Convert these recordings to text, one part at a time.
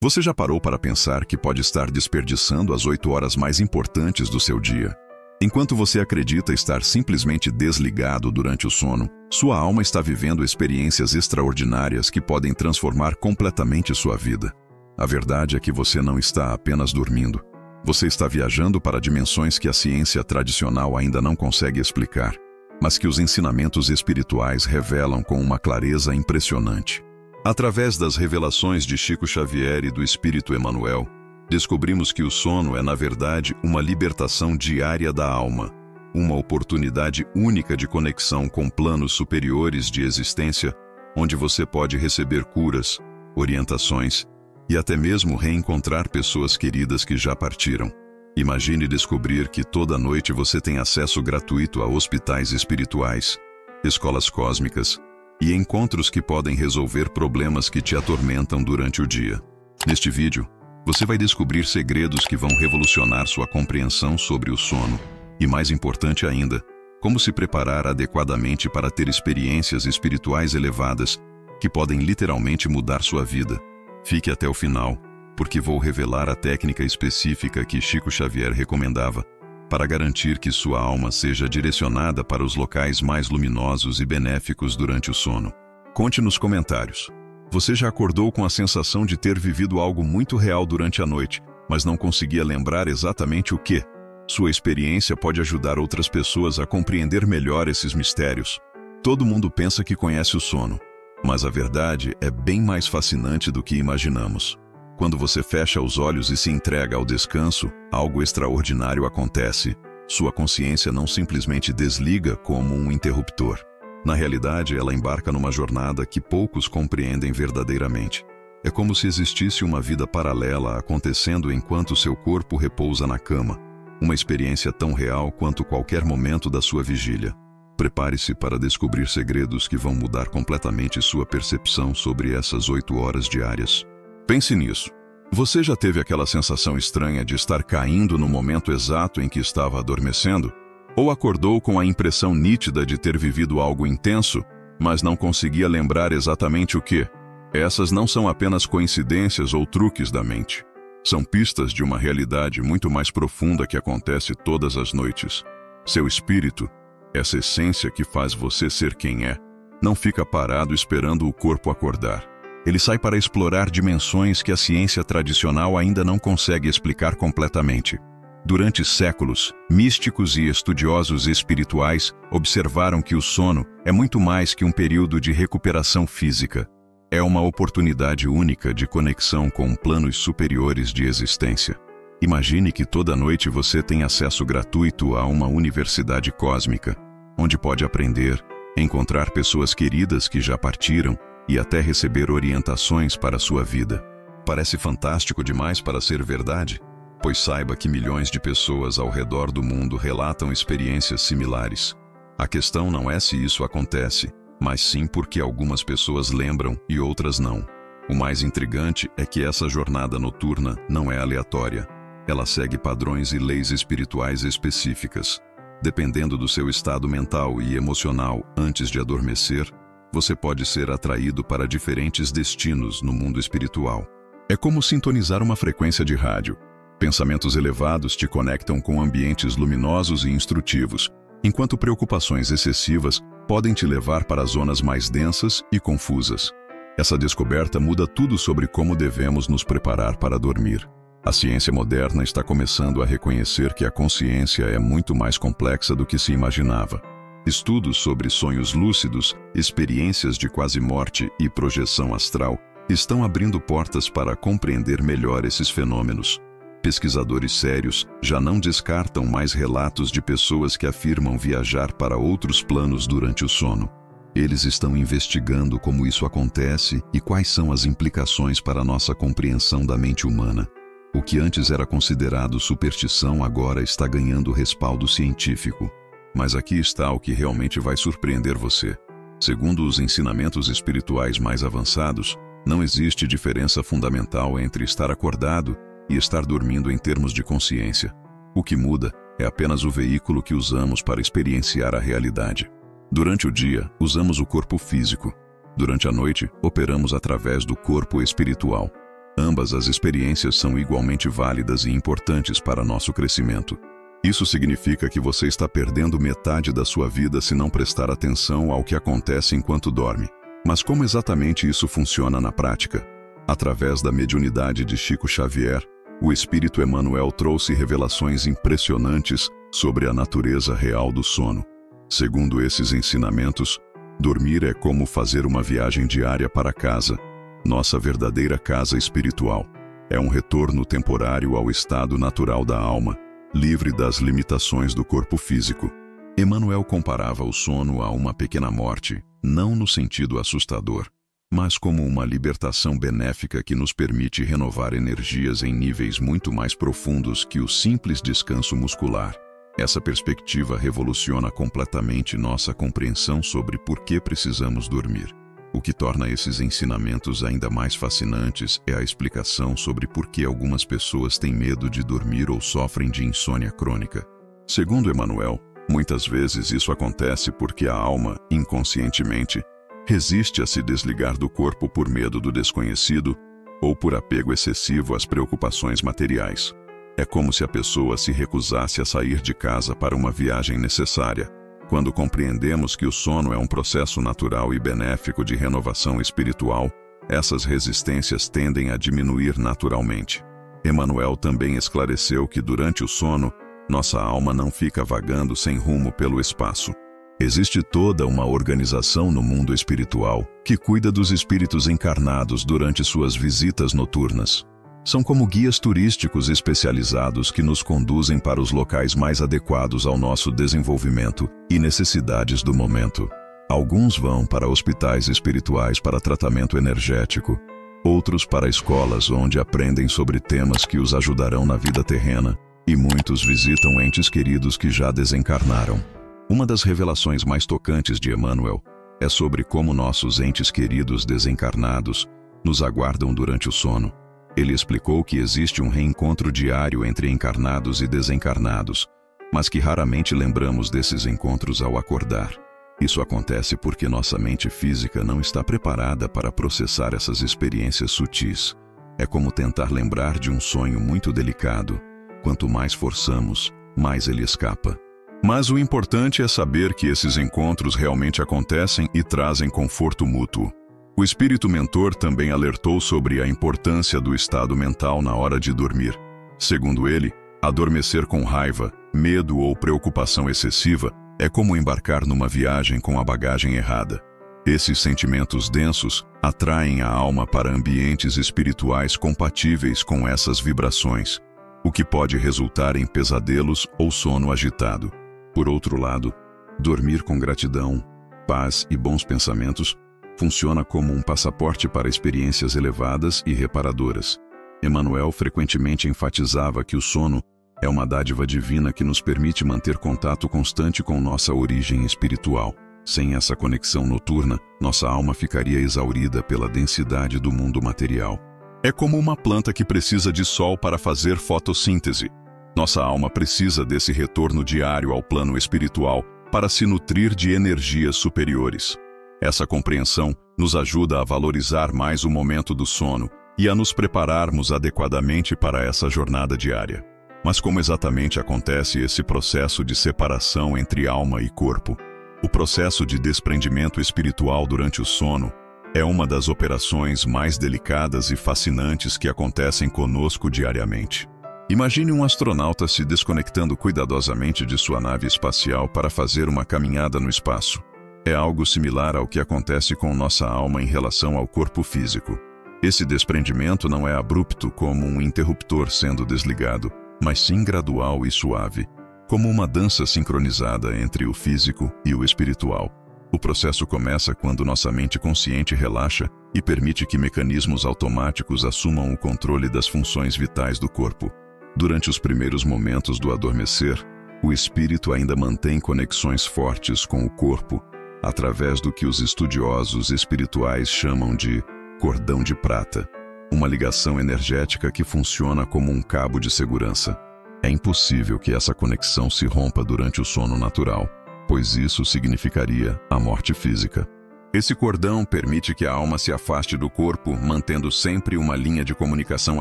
Você já parou para pensar que pode estar desperdiçando as 8 horas mais importantes do seu dia? Enquanto você acredita estar simplesmente desligado durante o sono, sua alma está vivendo experiências extraordinárias que podem transformar completamente sua vida. A verdade é que você não está apenas dormindo. Você está viajando para dimensões que a ciência tradicional ainda não consegue explicar, mas que os ensinamentos espirituais revelam com uma clareza impressionante. Através das revelações de Chico Xavier e do Espírito Emmanuel, descobrimos que o sono é, na verdade, uma libertação diária da alma, uma oportunidade única de conexão com planos superiores de existência, onde você pode receber curas, orientações e até mesmo reencontrar pessoas queridas que já partiram. Imagine descobrir que toda noite você tem acesso gratuito a hospitais espirituais, escolas cósmicas e encontros que podem resolver problemas que te atormentam durante o dia. Neste vídeo, você vai descobrir segredos que vão revolucionar sua compreensão sobre o sono e, mais importante ainda, como se preparar adequadamente para ter experiências espirituais elevadas que podem literalmente mudar sua vida. Fique até o final, porque vou revelar a técnica específica que Chico Xavier recomendava para garantir que sua alma seja direcionada para os locais mais luminosos e benéficos durante o sono. Conte nos comentários. Você já acordou com a sensação de ter vivido algo muito real durante a noite, mas não conseguia lembrar exatamente o que? Sua experiência pode ajudar outras pessoas a compreender melhor esses mistérios. Todo mundo pensa que conhece o sono, mas a verdade é bem mais fascinante do que imaginamos. Quando você fecha os olhos e se entrega ao descanso, algo extraordinário acontece. Sua consciência não simplesmente desliga como um interruptor. Na realidade, ela embarca numa jornada que poucos compreendem verdadeiramente. É como se existisse uma vida paralela acontecendo enquanto seu corpo repousa na cama. Uma experiência tão real quanto qualquer momento da sua vigília. Prepare-se para descobrir segredos que vão mudar completamente sua percepção sobre essas 8 horas diárias. Pense nisso. Você já teve aquela sensação estranha de estar caindo no momento exato em que estava adormecendo? Ou acordou com a impressão nítida de ter vivido algo intenso, mas não conseguia lembrar exatamente o que? Essas não são apenas coincidências ou truques da mente. São pistas de uma realidade muito mais profunda que acontece todas as noites. Seu espírito, essa essência que faz você ser quem é, não fica parado esperando o corpo acordar. Ele sai para explorar dimensões que a ciência tradicional ainda não consegue explicar completamente. Durante séculos, místicos e estudiosos espirituais observaram que o sono é muito mais que um período de recuperação física. É uma oportunidade única de conexão com planos superiores de existência. Imagine que toda noite você tem acesso gratuito a uma universidade cósmica, onde pode aprender, encontrar pessoas queridas que já partiram e até receber orientações para a sua vida. Parece fantástico demais para ser verdade? Pois saiba que milhões de pessoas ao redor do mundo relatam experiências similares. A questão não é se isso acontece, mas sim porque algumas pessoas lembram e outras não. O mais intrigante é que essa jornada noturna não é aleatória. Ela segue padrões e leis espirituais específicas. Dependendo do seu estado mental e emocional antes de adormecer, você pode ser atraído para diferentes destinos no mundo espiritual. É como sintonizar uma frequência de rádio. Pensamentos elevados te conectam com ambientes luminosos e instrutivos, enquanto preocupações excessivas podem te levar para zonas mais densas e confusas. Essa descoberta muda tudo sobre como devemos nos preparar para dormir. A ciência moderna está começando a reconhecer que a consciência é muito mais complexa do que se imaginava. Estudos sobre sonhos lúcidos, experiências de quase-morte e projeção astral estão abrindo portas para compreender melhor esses fenômenos. Pesquisadores sérios já não descartam mais relatos de pessoas que afirmam viajar para outros planos durante o sono. Eles estão investigando como isso acontece e quais são as implicações para a nossa compreensão da mente humana. O que antes era considerado superstição agora está ganhando respaldo científico. Mas aqui está o que realmente vai surpreender você. Segundo os ensinamentos espirituais mais avançados, não existe diferença fundamental entre estar acordado e estar dormindo em termos de consciência. O que muda é apenas o veículo que usamos para experienciar a realidade. Durante o dia, usamos o corpo físico. Durante a noite, operamos através do corpo espiritual. Ambas as experiências são igualmente válidas e importantes para nosso crescimento. Isso significa que você está perdendo metade da sua vida se não prestar atenção ao que acontece enquanto dorme. Mas como exatamente isso funciona na prática? Através da mediunidade de Chico Xavier, o Espírito Emmanuel trouxe revelações impressionantes sobre a natureza real do sono. Segundo esses ensinamentos, dormir é como fazer uma viagem diária para casa, nossa verdadeira casa espiritual. É um retorno temporário ao estado natural da alma, livre das limitações do corpo físico. Emmanuel comparava o sono a uma pequena morte, não no sentido assustador, mas como uma libertação benéfica que nos permite renovar energias em níveis muito mais profundos que o simples descanso muscular. Essa perspectiva revoluciona completamente nossa compreensão sobre por que precisamos dormir. O que torna esses ensinamentos ainda mais fascinantes é a explicação sobre por que algumas pessoas têm medo de dormir ou sofrem de insônia crônica. Segundo Emmanuel, muitas vezes isso acontece porque a alma, inconscientemente, resiste a se desligar do corpo por medo do desconhecido ou por apego excessivo às preocupações materiais. É como se a pessoa se recusasse a sair de casa para uma viagem necessária. Quando compreendemos que o sono é um processo natural e benéfico de renovação espiritual, essas resistências tendem a diminuir naturalmente. Emmanuel também esclareceu que durante o sono, nossa alma não fica vagando sem rumo pelo espaço. Existe toda uma organização no mundo espiritual que cuida dos espíritos encarnados durante suas visitas noturnas. São como guias turísticos especializados que nos conduzem para os locais mais adequados ao nosso desenvolvimento e necessidades do momento. Alguns vão para hospitais espirituais para tratamento energético, outros para escolas onde aprendem sobre temas que os ajudarão na vida terrena, e muitos visitam entes queridos que já desencarnaram. Uma das revelações mais tocantes de Emmanuel é sobre como nossos entes queridos desencarnados nos aguardam durante o sono. Ele explicou que existe um reencontro diário entre encarnados e desencarnados, mas que raramente lembramos desses encontros ao acordar. Isso acontece porque nossa mente física não está preparada para processar essas experiências sutis. É como tentar lembrar de um sonho muito delicado. Quanto mais forçamos, mais ele escapa. Mas o importante é saber que esses encontros realmente acontecem e trazem conforto mútuo. O espírito mentor também alertou sobre a importância do estado mental na hora de dormir. Segundo ele, adormecer com raiva, medo ou preocupação excessiva é como embarcar numa viagem com a bagagem errada. Esses sentimentos densos atraem a alma para ambientes espirituais compatíveis com essas vibrações, o que pode resultar em pesadelos ou sono agitado. Por outro lado, dormir com gratidão, paz e bons pensamentos funciona como um passaporte para experiências elevadas e reparadoras. Emmanuel frequentemente enfatizava que o sono é uma dádiva divina que nos permite manter contato constante com nossa origem espiritual. Sem essa conexão noturna, nossa alma ficaria exaurida pela densidade do mundo material. É como uma planta que precisa de sol para fazer fotossíntese. Nossa alma precisa desse retorno diário ao plano espiritual para se nutrir de energias superiores. Essa compreensão nos ajuda a valorizar mais o momento do sono e a nos prepararmos adequadamente para essa jornada diária. Mas como exatamente acontece esse processo de separação entre alma e corpo? O processo de desprendimento espiritual durante o sono é uma das operações mais delicadas e fascinantes que acontecem conosco diariamente. Imagine um astronauta se desconectando cuidadosamente de sua nave espacial para fazer uma caminhada no espaço. É algo similar ao que acontece com nossa alma em relação ao corpo físico. Esse desprendimento não é abrupto como um interruptor sendo desligado, mas sim gradual e suave, como uma dança sincronizada entre o físico e o espiritual. O processo começa quando nossa mente consciente relaxa e permite que mecanismos automáticos assumam o controle das funções vitais do corpo. Durante os primeiros momentos do adormecer, o espírito ainda mantém conexões fortes com o corpo, através do que os estudiosos espirituais chamam de cordão de prata, uma ligação energética que funciona como um cabo de segurança. É impossível que essa conexão se rompa durante o sono natural, pois isso significaria a morte física. Esse cordão permite que a alma se afaste do corpo, mantendo sempre uma linha de comunicação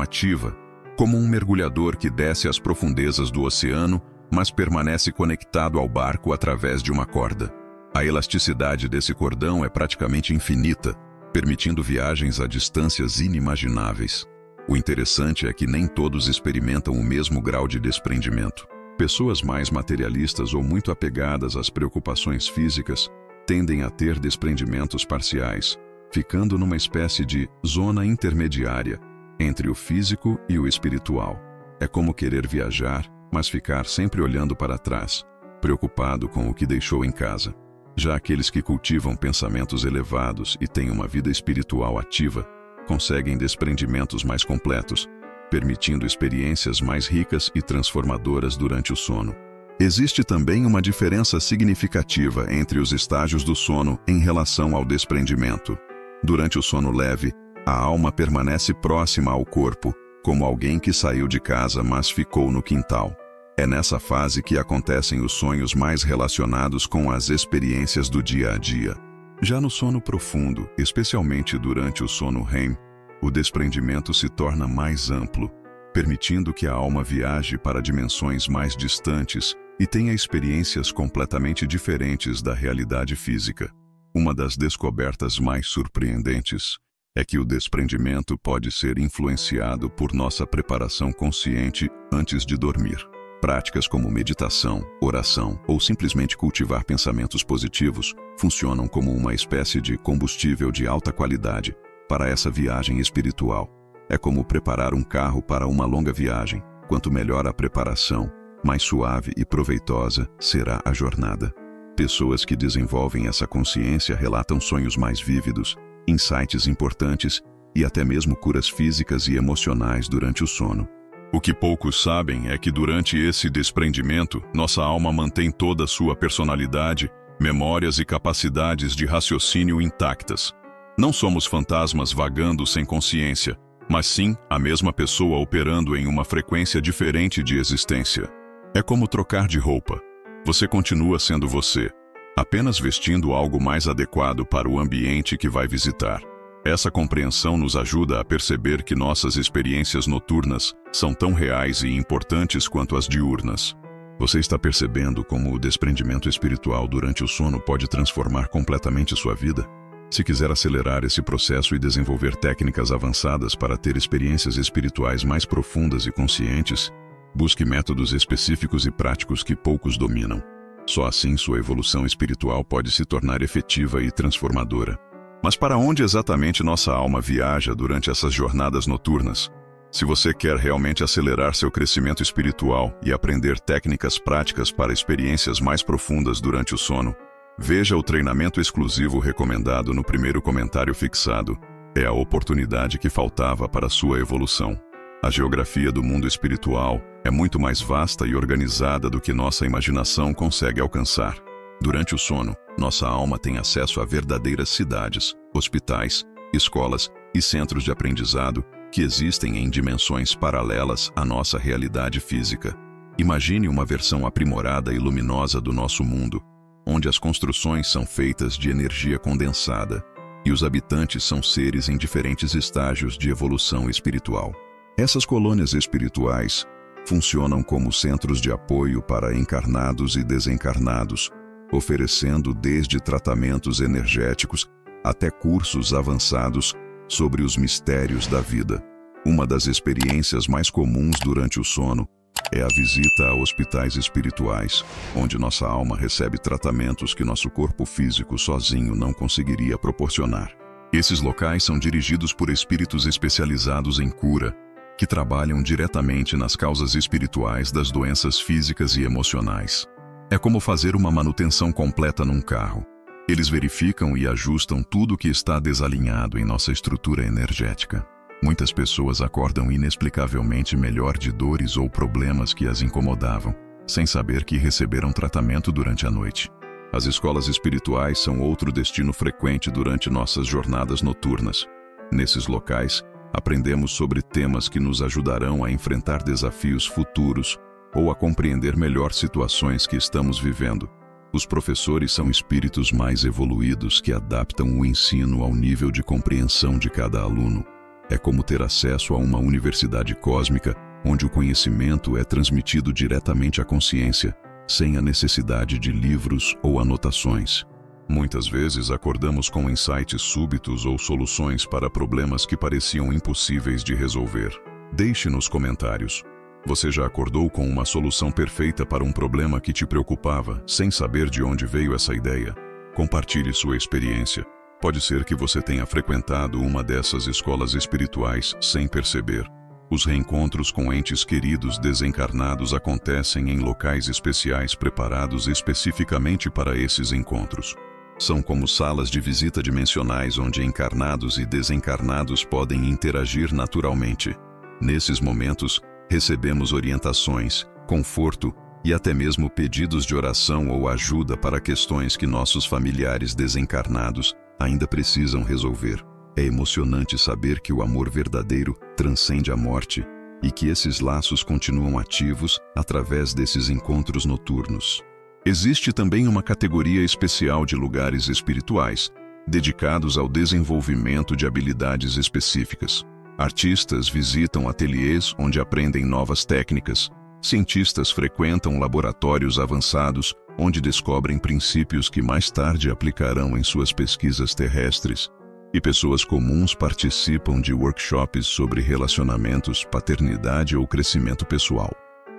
ativa, como um mergulhador que desce às profundezas do oceano, mas permanece conectado ao barco através de uma corda. A elasticidade desse cordão é praticamente infinita, permitindo viagens a distâncias inimagináveis. O interessante é que nem todos experimentam o mesmo grau de desprendimento. Pessoas mais materialistas ou muito apegadas às preocupações físicas tendem a ter desprendimentos parciais, ficando numa espécie de zona intermediária entre o físico e o espiritual. É como querer viajar, mas ficar sempre olhando para trás, preocupado com o que deixou em casa. Já aqueles que cultivam pensamentos elevados e têm uma vida espiritual ativa, conseguem desprendimentos mais completos, permitindo experiências mais ricas e transformadoras durante o sono. Existe também uma diferença significativa entre os estágios do sono em relação ao desprendimento. Durante o sono leve, a alma permanece próxima ao corpo, como alguém que saiu de casa mas ficou no quintal. É nessa fase que acontecem os sonhos mais relacionados com as experiências do dia a dia. Já no sono profundo, especialmente durante o sono REM, o desprendimento se torna mais amplo, permitindo que a alma viaje para dimensões mais distantes e tenha experiências completamente diferentes da realidade física. Uma das descobertas mais surpreendentes é que o desprendimento pode ser influenciado por nossa preparação consciente antes de dormir. Práticas como meditação, oração ou simplesmente cultivar pensamentos positivos funcionam como uma espécie de combustível de alta qualidade para essa viagem espiritual. É como preparar um carro para uma longa viagem. Quanto melhor a preparação, mais suave e proveitosa será a jornada. Pessoas que desenvolvem essa consciência relatam sonhos mais vívidos, insights importantes e até mesmo curas físicas e emocionais durante o sono. O que poucos sabem é que durante esse desprendimento, nossa alma mantém toda a sua personalidade, memórias e capacidades de raciocínio intactas. Não somos fantasmas vagando sem consciência, mas sim a mesma pessoa operando em uma frequência diferente de existência. É como trocar de roupa. Você continua sendo você, apenas vestindo algo mais adequado para o ambiente que vai visitar. Essa compreensão nos ajuda a perceber que nossas experiências noturnas são tão reais e importantes quanto as diurnas. Você está percebendo como o desprendimento espiritual durante o sono pode transformar completamente sua vida? Se quiser acelerar esse processo e desenvolver técnicas avançadas para ter experiências espirituais mais profundas e conscientes, busque métodos específicos e práticos que poucos dominam. Só assim sua evolução espiritual pode se tornar efetiva e transformadora. Mas para onde exatamente nossa alma viaja durante essas jornadas noturnas? Se você quer realmente acelerar seu crescimento espiritual e aprender técnicas práticas para experiências mais profundas durante o sono, veja o treinamento exclusivo recomendado no primeiro comentário fixado. É a oportunidade que faltava para sua evolução. A geografia do mundo espiritual é muito mais vasta e organizada do que nossa imaginação consegue alcançar. Durante o sono, nossa alma tem acesso a verdadeiras cidades, hospitais, escolas e centros de aprendizado que existem em dimensões paralelas à nossa realidade física. Imagine uma versão aprimorada e luminosa do nosso mundo, onde as construções são feitas de energia condensada e os habitantes são seres em diferentes estágios de evolução espiritual. Essas colônias espirituais funcionam como centros de apoio para encarnados e desencarnados, oferecendo desde tratamentos energéticos até cursos avançados sobre os mistérios da vida. Uma das experiências mais comuns durante o sono é a visita a hospitais espirituais, onde nossa alma recebe tratamentos que nosso corpo físico sozinho não conseguiria proporcionar. Esses locais são dirigidos por espíritos especializados em cura, que trabalham diretamente nas causas espirituais das doenças físicas e emocionais. É como fazer uma manutenção completa num carro. Eles verificam e ajustam tudo o que está desalinhado em nossa estrutura energética. Muitas pessoas acordam inexplicavelmente melhor de dores ou problemas que as incomodavam, sem saber que receberam tratamento durante a noite. As escolas espirituais são outro destino frequente durante nossas jornadas noturnas. Nesses locais, aprendemos sobre temas que nos ajudarão a enfrentar desafios futuros ou a compreender melhor situações que estamos vivendo. Os professores são espíritos mais evoluídos que adaptam o ensino ao nível de compreensão de cada aluno. É como ter acesso a uma universidade cósmica, onde o conhecimento é transmitido diretamente à consciência, sem a necessidade de livros ou anotações. Muitas vezes acordamos com insights súbitos ou soluções para problemas que pareciam impossíveis de resolver. Deixe nos comentários. Você já acordou com uma solução perfeita para um problema que te preocupava, sem saber de onde veio essa ideia? Compartilhe sua experiência. Pode ser que você tenha frequentado uma dessas escolas espirituais sem perceber. Os reencontros com entes queridos desencarnados acontecem em locais especiais preparados especificamente para esses encontros. São como salas de visita dimensionais onde encarnados e desencarnados podem interagir naturalmente. Nesses momentos, recebemos orientações, conforto e até mesmo pedidos de oração ou ajuda para questões que nossos familiares desencarnados ainda precisam resolver. É emocionante saber que o amor verdadeiro transcende a morte e que esses laços continuam ativos através desses encontros noturnos. Existe também uma categoria especial de lugares espirituais, dedicados ao desenvolvimento de habilidades específicas. Artistas visitam ateliês onde aprendem novas técnicas. Cientistas frequentam laboratórios avançados onde descobrem princípios que mais tarde aplicarão em suas pesquisas terrestres. E pessoas comuns participam de workshops sobre relacionamentos, paternidade ou crescimento pessoal.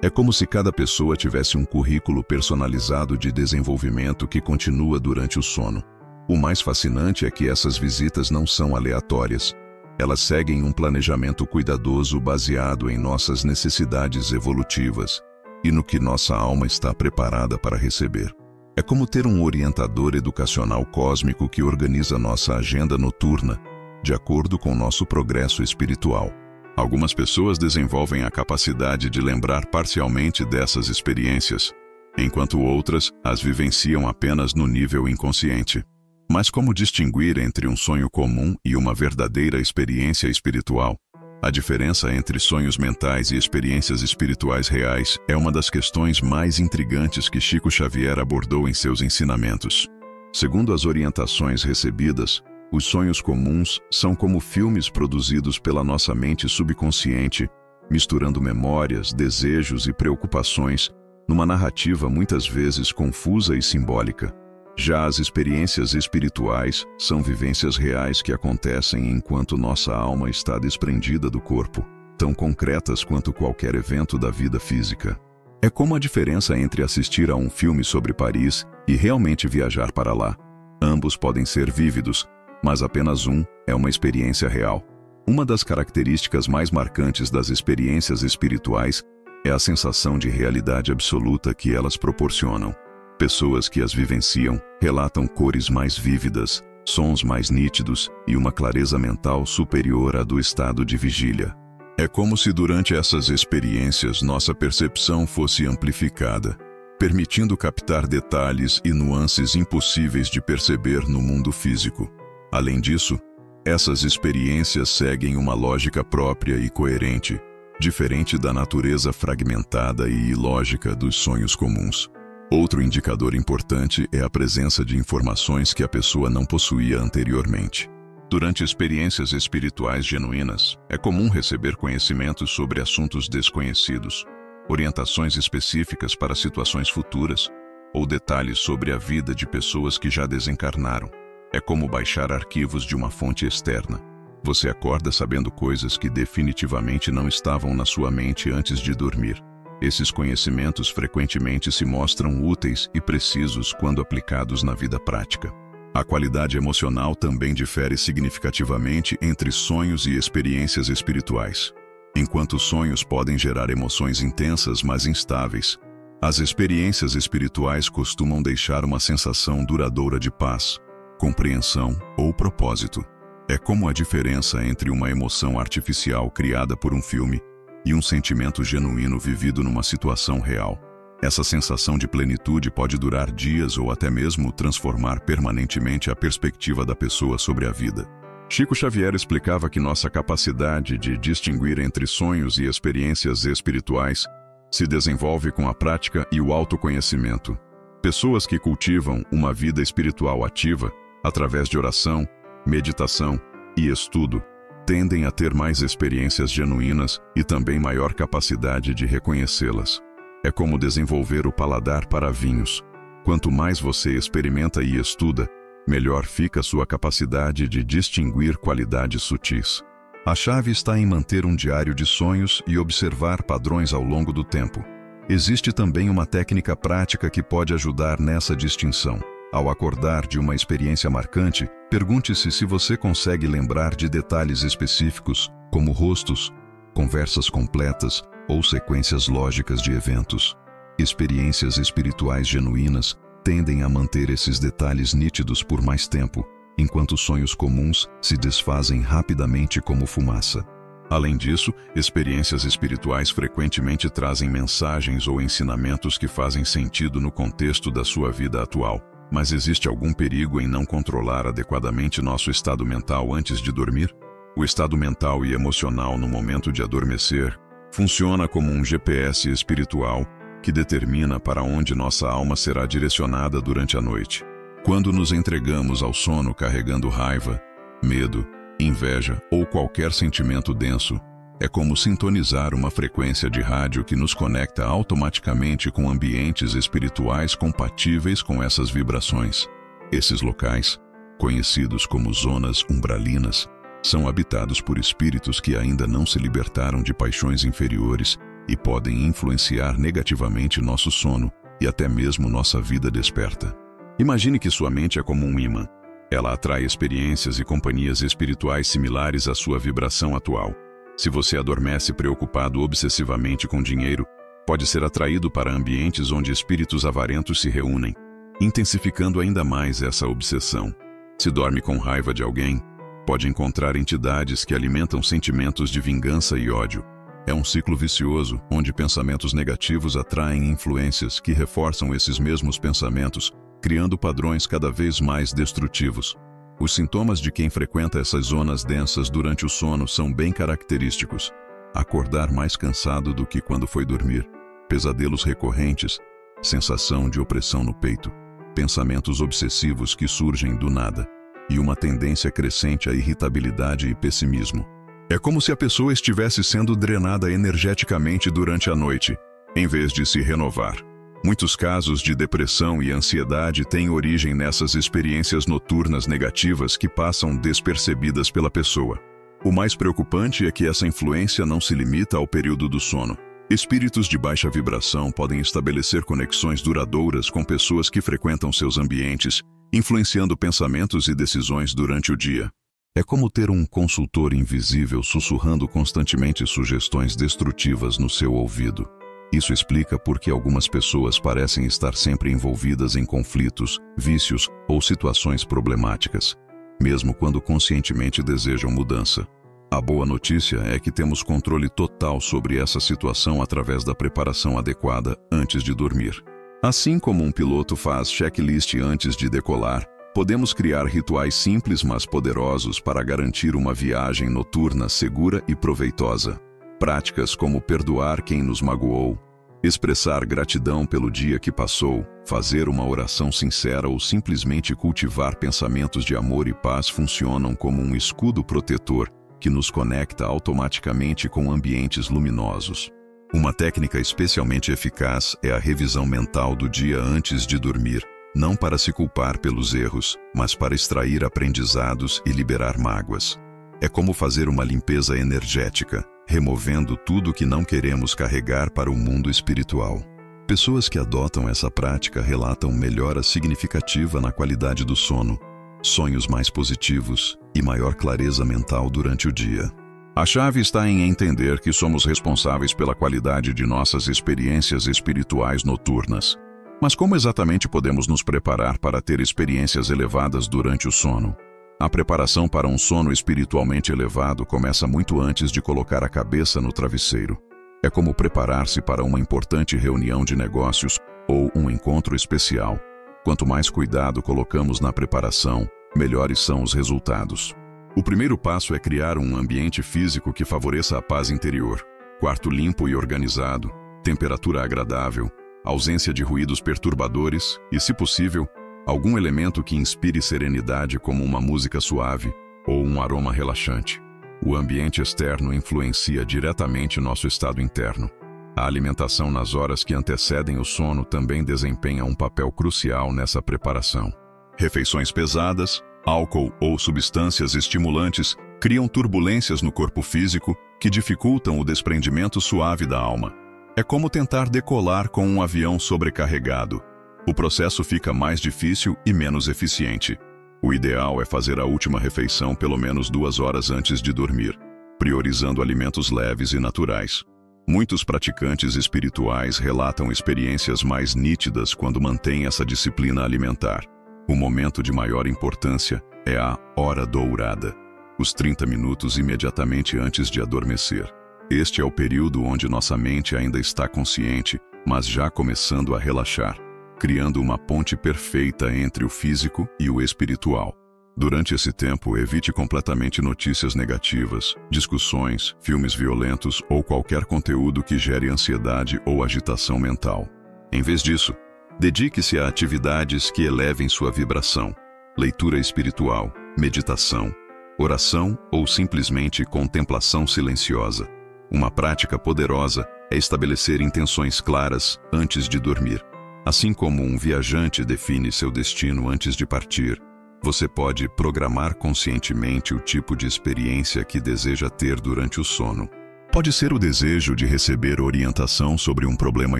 É como se cada pessoa tivesse um currículo personalizado de desenvolvimento que continua durante o sono. O mais fascinante é que essas visitas não são aleatórias. Elas seguem um planejamento cuidadoso baseado em nossas necessidades evolutivas e no que nossa alma está preparada para receber. É como ter um orientador educacional cósmico que organiza nossa agenda noturna, de acordo com nosso progresso espiritual. Algumas pessoas desenvolvem a capacidade de lembrar parcialmente dessas experiências, enquanto outras as vivenciam apenas no nível inconsciente. Mas como distinguir entre um sonho comum e uma verdadeira experiência espiritual? A diferença entre sonhos mentais e experiências espirituais reais é uma das questões mais intrigantes que Chico Xavier abordou em seus ensinamentos. Segundo as orientações recebidas, os sonhos comuns são como filmes produzidos pela nossa mente subconsciente, misturando memórias, desejos e preocupações numa narrativa muitas vezes confusa e simbólica. Já as experiências espirituais são vivências reais que acontecem enquanto nossa alma está desprendida do corpo, tão concretas quanto qualquer evento da vida física. É como a diferença entre assistir a um filme sobre Paris e realmente viajar para lá. Ambos podem ser vívidos, mas apenas um é uma experiência real. Uma das características mais marcantes das experiências espirituais é a sensação de realidade absoluta que elas proporcionam. Pessoas que as vivenciam relatam cores mais vívidas, sons mais nítidos e uma clareza mental superior à do estado de vigília. É como se durante essas experiências nossa percepção fosse amplificada, permitindo captar detalhes e nuances impossíveis de perceber no mundo físico. Além disso, essas experiências seguem uma lógica própria e coerente, diferente da natureza fragmentada e ilógica dos sonhos comuns. Outro indicador importante é a presença de informações que a pessoa não possuía anteriormente. Durante experiências espirituais genuínas, é comum receber conhecimentos sobre assuntos desconhecidos, orientações específicas para situações futuras ou detalhes sobre a vida de pessoas que já desencarnaram. É como baixar arquivos de uma fonte externa. Você acorda sabendo coisas que definitivamente não estavam na sua mente antes de dormir. Esses conhecimentos frequentemente se mostram úteis e precisos quando aplicados na vida prática. A qualidade emocional também difere significativamente entre sonhos e experiências espirituais. Enquanto sonhos podem gerar emoções intensas, mas instáveis, as experiências espirituais costumam deixar uma sensação duradoura de paz, compreensão ou propósito. É como a diferença entre uma emoção artificial criada por um filme e um sentimento genuíno vivido numa situação real. Essa sensação de plenitude pode durar dias ou até mesmo transformar permanentemente a perspectiva da pessoa sobre a vida. Chico Xavier explicava que nossa capacidade de distinguir entre sonhos e experiências espirituais se desenvolve com a prática e o autoconhecimento. Pessoas que cultivam uma vida espiritual ativa, através de oração, meditação e estudo, tendem a ter mais experiências genuínas e também maior capacidade de reconhecê-las. É como desenvolver o paladar para vinhos. Quanto mais você experimenta e estuda, melhor fica sua capacidade de distinguir qualidades sutis. A chave está em manter um diário de sonhos e observar padrões ao longo do tempo. Existe também uma técnica prática que pode ajudar nessa distinção. Ao acordar de uma experiência marcante, pergunte-se se você consegue lembrar de detalhes específicos, como rostos, conversas completas ou sequências lógicas de eventos. Experiências espirituais genuínas tendem a manter esses detalhes nítidos por mais tempo, enquanto sonhos comuns se desfazem rapidamente como fumaça. Além disso, experiências espirituais frequentemente trazem mensagens ou ensinamentos que fazem sentido no contexto da sua vida atual. Mas existe algum perigo em não controlar adequadamente nosso estado mental antes de dormir? O estado mental e emocional no momento de adormecer funciona como um GPS espiritual que determina para onde nossa alma será direcionada durante a noite. Quando nos entregamos ao sono carregando raiva, medo, inveja ou qualquer sentimento denso, é como sintonizar uma frequência de rádio que nos conecta automaticamente com ambientes espirituais compatíveis com essas vibrações. Esses locais, conhecidos como zonas umbralinas, são habitados por espíritos que ainda não se libertaram de paixões inferiores e podem influenciar negativamente nosso sono e até mesmo nossa vida desperta. Imagine que sua mente é como um ímã. Ela atrai experiências e companhias espirituais similares à sua vibração atual. Se você adormece preocupado obsessivamente com dinheiro, pode ser atraído para ambientes onde espíritos avarentos se reúnem, intensificando ainda mais essa obsessão. Se dorme com raiva de alguém, pode encontrar entidades que alimentam sentimentos de vingança e ódio. É um ciclo vicioso, onde pensamentos negativos atraem influências que reforçam esses mesmos pensamentos, criando padrões cada vez mais destrutivos. Os sintomas de quem frequenta essas zonas densas durante o sono são bem característicos. Acordar mais cansado do que quando foi dormir, pesadelos recorrentes, sensação de opressão no peito, pensamentos obsessivos que surgem do nada, e uma tendência crescente à irritabilidade e pessimismo. É como se a pessoa estivesse sendo drenada energeticamente durante a noite, em vez de se renovar. Muitos casos de depressão e ansiedade têm origem nessas experiências noturnas negativas que passam despercebidas pela pessoa. O mais preocupante é que essa influência não se limita ao período do sono. Espíritos de baixa vibração podem estabelecer conexões duradouras com pessoas que frequentam seus ambientes, influenciando pensamentos e decisões durante o dia. É como ter um consultor invisível sussurrando constantemente sugestões destrutivas no seu ouvido. Isso explica por que algumas pessoas parecem estar sempre envolvidas em conflitos, vícios ou situações problemáticas, mesmo quando conscientemente desejam mudança. A boa notícia é que temos controle total sobre essa situação através da preparação adequada antes de dormir. Assim como um piloto faz checklist antes de decolar, podemos criar rituais simples mas poderosos para garantir uma viagem noturna segura e proveitosa. Práticas como perdoar quem nos magoou, expressar gratidão pelo dia que passou, fazer uma oração sincera ou simplesmente cultivar pensamentos de amor e paz funcionam como um escudo protetor que nos conecta automaticamente com ambientes luminosos. Uma técnica especialmente eficaz é a revisão mental do dia antes de dormir, não para se culpar pelos erros, mas para extrair aprendizados e liberar mágoas. É como fazer uma limpeza energética, removendo tudo que não queremos carregar para o mundo espiritual. Pessoas que adotam essa prática relatam melhora significativa na qualidade do sono, sonhos mais positivos e maior clareza mental durante o dia. A chave está em entender que somos responsáveis pela qualidade de nossas experiências espirituais noturnas. Mas como exatamente podemos nos preparar para ter experiências elevadas durante o sono? A preparação para um sono espiritualmente elevado começa muito antes de colocar a cabeça no travesseiro. É como preparar-se para uma importante reunião de negócios ou um encontro especial. Quanto mais cuidado colocamos na preparação, melhores são os resultados. O primeiro passo é criar um ambiente físico que favoreça a paz interior. Quarto limpo e organizado, temperatura agradável, ausência de ruídos perturbadores e, se possível, algum elemento que inspire serenidade, como uma música suave ou um aroma relaxante. O ambiente externo influencia diretamente nosso estado interno. A alimentação nas horas que antecedem o sono também desempenha um papel crucial nessa preparação. Refeições pesadas, álcool ou substâncias estimulantes criam turbulências no corpo físico que dificultam o desprendimento suave da alma. É como tentar decolar com um avião sobrecarregado. O processo fica mais difícil e menos eficiente. O ideal é fazer a última refeição pelo menos 2 horas antes de dormir, priorizando alimentos leves e naturais. Muitos praticantes espirituais relatam experiências mais nítidas quando mantêm essa disciplina alimentar. O momento de maior importância é a hora dourada, os 30 minutos imediatamente antes de adormecer. Este é o período onde nossa mente ainda está consciente, mas já começando a relaxar, criando uma ponte perfeita entre o físico e o espiritual. Durante esse tempo, evite completamente notícias negativas, discussões, filmes violentos ou qualquer conteúdo que gere ansiedade ou agitação mental. Em vez disso, dedique-se a atividades que elevem sua vibração: leitura espiritual, meditação, oração ou simplesmente contemplação silenciosa. Uma prática poderosa é estabelecer intenções claras antes de dormir. Assim como um viajante define seu destino antes de partir, você pode programar conscientemente o tipo de experiência que deseja ter durante o sono. Pode ser o desejo de receber orientação sobre um problema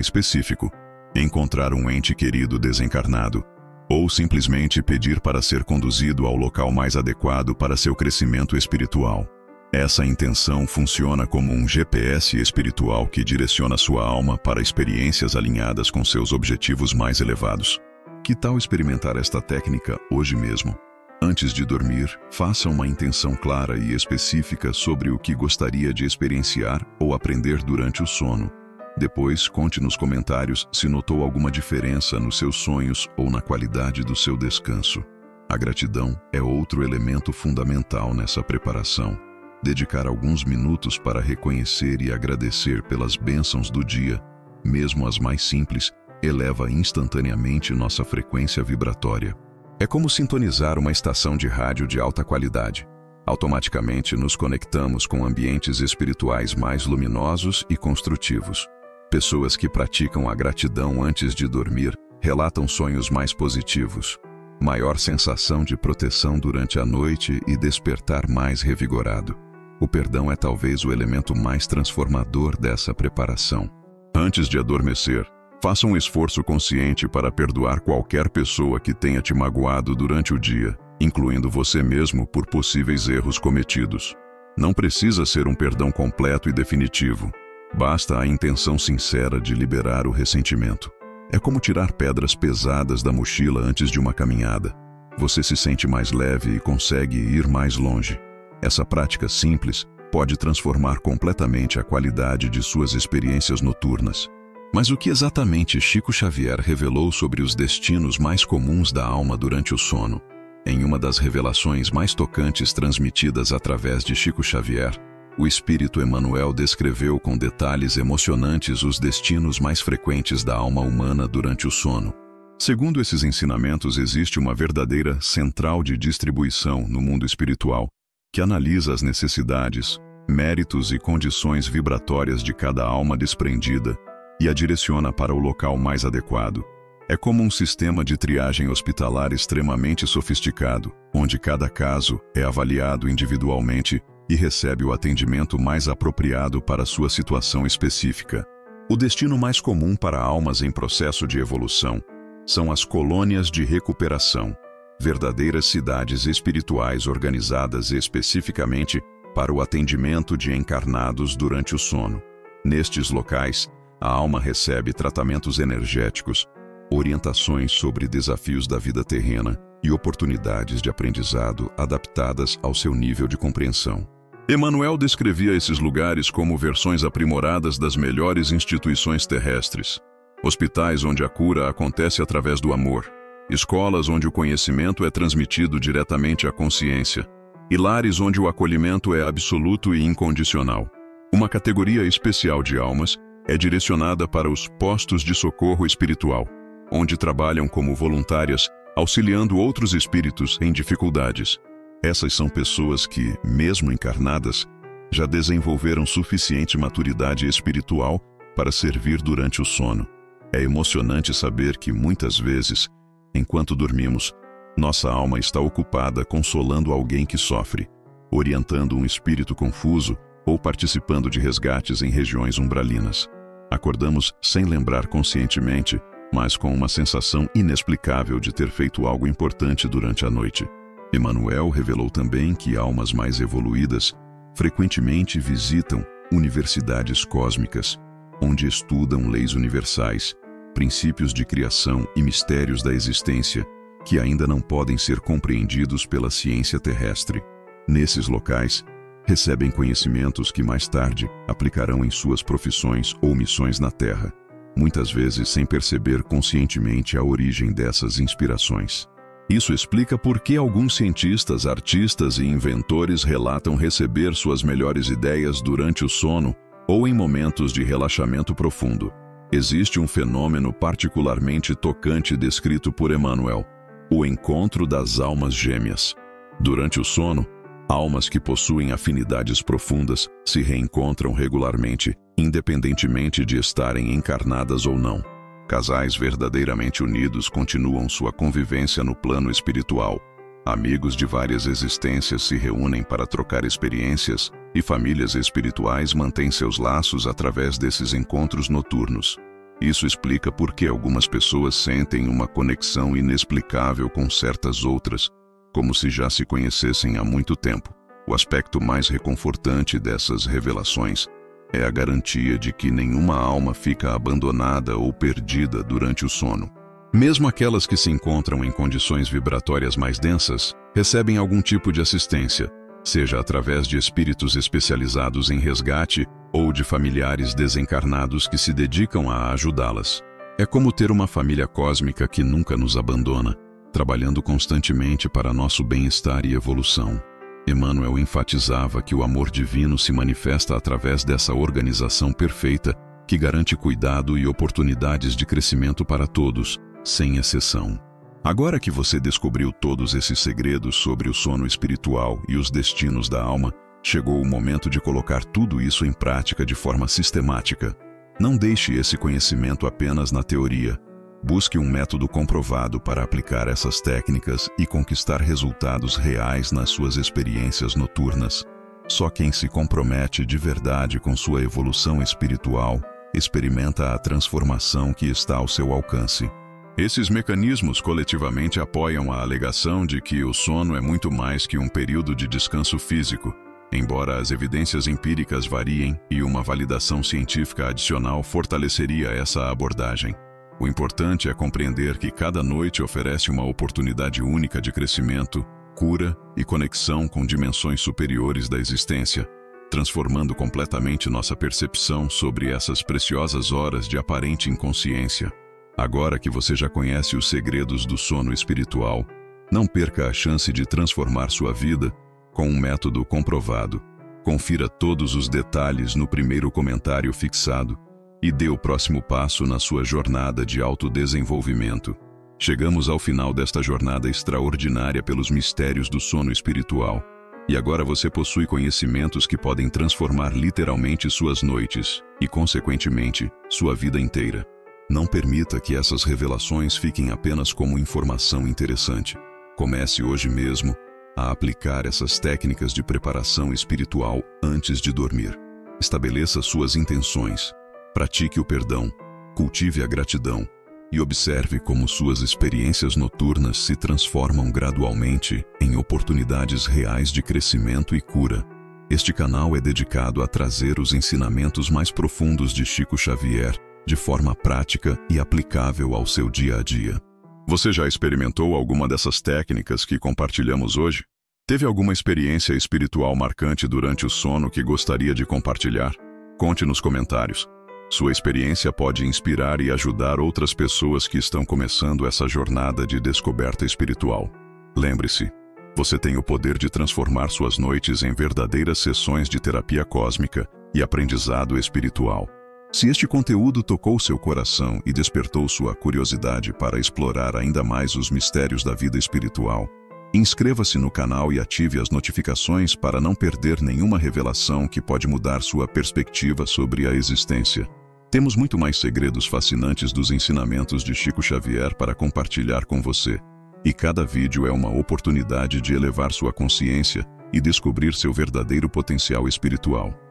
específico, encontrar um ente querido desencarnado, ou simplesmente pedir para ser conduzido ao local mais adequado para seu crescimento espiritual. Essa intenção funciona como um GPS espiritual que direciona sua alma para experiências alinhadas com seus objetivos mais elevados. Que tal experimentar esta técnica hoje mesmo? Antes de dormir, faça uma intenção clara e específica sobre o que gostaria de experienciar ou aprender durante o sono. Depois, conte nos comentários se notou alguma diferença nos seus sonhos ou na qualidade do seu descanso. A gratidão é outro elemento fundamental nessa preparação. Dedicar alguns minutos para reconhecer e agradecer pelas bênçãos do dia, mesmo as mais simples, eleva instantaneamente nossa frequência vibratória. É como sintonizar uma estação de rádio de alta qualidade. Automaticamente nos conectamos com ambientes espirituais mais luminosos e construtivos. Pessoas que praticam a gratidão antes de dormir relatam sonhos mais positivos, maior sensação de proteção durante a noite e despertar mais revigorado. O perdão é talvez o elemento mais transformador dessa preparação. Antes de adormecer, faça um esforço consciente para perdoar qualquer pessoa que tenha te magoado durante o dia, incluindo você mesmo por possíveis erros cometidos. Não precisa ser um perdão completo e definitivo. Basta a intenção sincera de liberar o ressentimento. É como tirar pedras pesadas da mochila antes de uma caminhada. Você se sente mais leve e consegue ir mais longe. Essa prática simples pode transformar completamente a qualidade de suas experiências noturnas. Mas o que exatamente Chico Xavier revelou sobre os destinos mais comuns da alma durante o sono? Em uma das revelações mais tocantes transmitidas através de Chico Xavier, o espírito Emmanuel descreveu com detalhes emocionantes os destinos mais frequentes da alma humana durante o sono. Segundo esses ensinamentos, existe uma verdadeira central de distribuição no mundo espiritual, que analisa as necessidades, méritos e condições vibratórias de cada alma desprendida e a direciona para o local mais adequado. É como um sistema de triagem hospitalar extremamente sofisticado, onde cada caso é avaliado individualmente e recebe o atendimento mais apropriado para sua situação específica. O destino mais comum para almas em processo de evolução são as colônias de recuperação, verdadeiras cidades espirituais organizadas especificamente para o atendimento de encarnados durante o sono. Nestes locais, a alma recebe tratamentos energéticos, orientações sobre desafios da vida terrena e oportunidades de aprendizado adaptadas ao seu nível de compreensão. Emmanuel descrevia esses lugares como versões aprimoradas das melhores instituições terrestres. Hospitais onde a cura acontece através do amor, escolas onde o conhecimento é transmitido diretamente à consciência, e lares onde o acolhimento é absoluto e incondicional. Uma categoria especial de almas é direcionada para os postos de socorro espiritual, onde trabalham como voluntárias, auxiliando outros espíritos em dificuldades. Essas são pessoas que, mesmo encarnadas, já desenvolveram suficiente maturidade espiritual para servir durante o sono. É emocionante saber que, muitas vezes, enquanto dormimos, nossa alma está ocupada consolando alguém que sofre, orientando um espírito confuso ou participando de resgates em regiões umbralinas. Acordamos sem lembrar conscientemente, mas com uma sensação inexplicável de ter feito algo importante durante a noite. Emmanuel revelou também que almas mais evoluídas frequentemente visitam universidades cósmicas, onde estudam leis universais, princípios de criação e mistérios da existência que ainda não podem ser compreendidos pela ciência terrestre. Nesses locais, recebem conhecimentos que mais tarde aplicarão em suas profissões ou missões na Terra, muitas vezes sem perceber conscientemente a origem dessas inspirações. Isso explica por que alguns cientistas, artistas e inventores relatam receber suas melhores ideias durante o sono ou em momentos de relaxamento profundo. Existe um fenômeno particularmente tocante descrito por Emmanuel: o encontro das almas gêmeas. Durante o sono, almas que possuem afinidades profundas se reencontram regularmente, independentemente de estarem encarnadas ou não. Casais verdadeiramente unidos continuam sua convivência no plano espiritual. Amigos de várias existências se reúnem para trocar experiências e famílias espirituais mantêm seus laços através desses encontros noturnos. Isso explica por que algumas pessoas sentem uma conexão inexplicável com certas outras, como se já se conhecessem há muito tempo. O aspecto mais reconfortante dessas revelações é a garantia de que nenhuma alma fica abandonada ou perdida durante o sono. Mesmo aquelas que se encontram em condições vibratórias mais densas, recebem algum tipo de assistência, seja através de espíritos especializados em resgate ou de familiares desencarnados que se dedicam a ajudá-las. É como ter uma família cósmica que nunca nos abandona, trabalhando constantemente para nosso bem-estar e evolução. Emmanuel enfatizava que o amor divino se manifesta através dessa organização perfeita que garante cuidado e oportunidades de crescimento para todos, sem exceção. Agora que você descobriu todos esses segredos sobre o sono espiritual e os destinos da alma, chegou o momento de colocar tudo isso em prática de forma sistemática. Não deixe esse conhecimento apenas na teoria. Busque um método comprovado para aplicar essas técnicas e conquistar resultados reais nas suas experiências noturnas. Só quem se compromete de verdade com sua evolução espiritual experimenta a transformação que está ao seu alcance. Esses mecanismos coletivamente apoiam a alegação de que o sono é muito mais que um período de descanso físico, embora as evidências empíricas variem e uma validação científica adicional fortaleceria essa abordagem. O importante é compreender que cada noite oferece uma oportunidade única de crescimento, cura e conexão com dimensões superiores da existência, transformando completamente nossa percepção sobre essas preciosas horas de aparente inconsciência. Agora que você já conhece os segredos do sono espiritual, não perca a chance de transformar sua vida com um método comprovado. Confira todos os detalhes no primeiro comentário fixado e dê o próximo passo na sua jornada de autodesenvolvimento. Chegamos ao final desta jornada extraordinária pelos mistérios do sono espiritual. E agora você possui conhecimentos que podem transformar literalmente suas noites e, consequentemente, sua vida inteira. Não permita que essas revelações fiquem apenas como informação interessante. Comece hoje mesmo a aplicar essas técnicas de preparação espiritual antes de dormir. Estabeleça suas intenções. Pratique o perdão, cultive a gratidão e observe como suas experiências noturnas se transformam gradualmente em oportunidades reais de crescimento e cura. Este canal é dedicado a trazer os ensinamentos mais profundos de Chico Xavier de forma prática e aplicável ao seu dia a dia. Você já experimentou alguma dessas técnicas que compartilhamos hoje? Teve alguma experiência espiritual marcante durante o sono que gostaria de compartilhar? Conte nos comentários. Sua experiência pode inspirar e ajudar outras pessoas que estão começando essa jornada de descoberta espiritual. Lembre-se, você tem o poder de transformar suas noites em verdadeiras sessões de terapia cósmica e aprendizado espiritual. Se este conteúdo tocou seu coração e despertou sua curiosidade para explorar ainda mais os mistérios da vida espiritual, inscreva-se no canal e ative as notificações para não perder nenhuma revelação que pode mudar sua perspectiva sobre a existência. Temos muito mais segredos fascinantes dos ensinamentos de Chico Xavier para compartilhar com você. E cada vídeo é uma oportunidade de elevar sua consciência e descobrir seu verdadeiro potencial espiritual.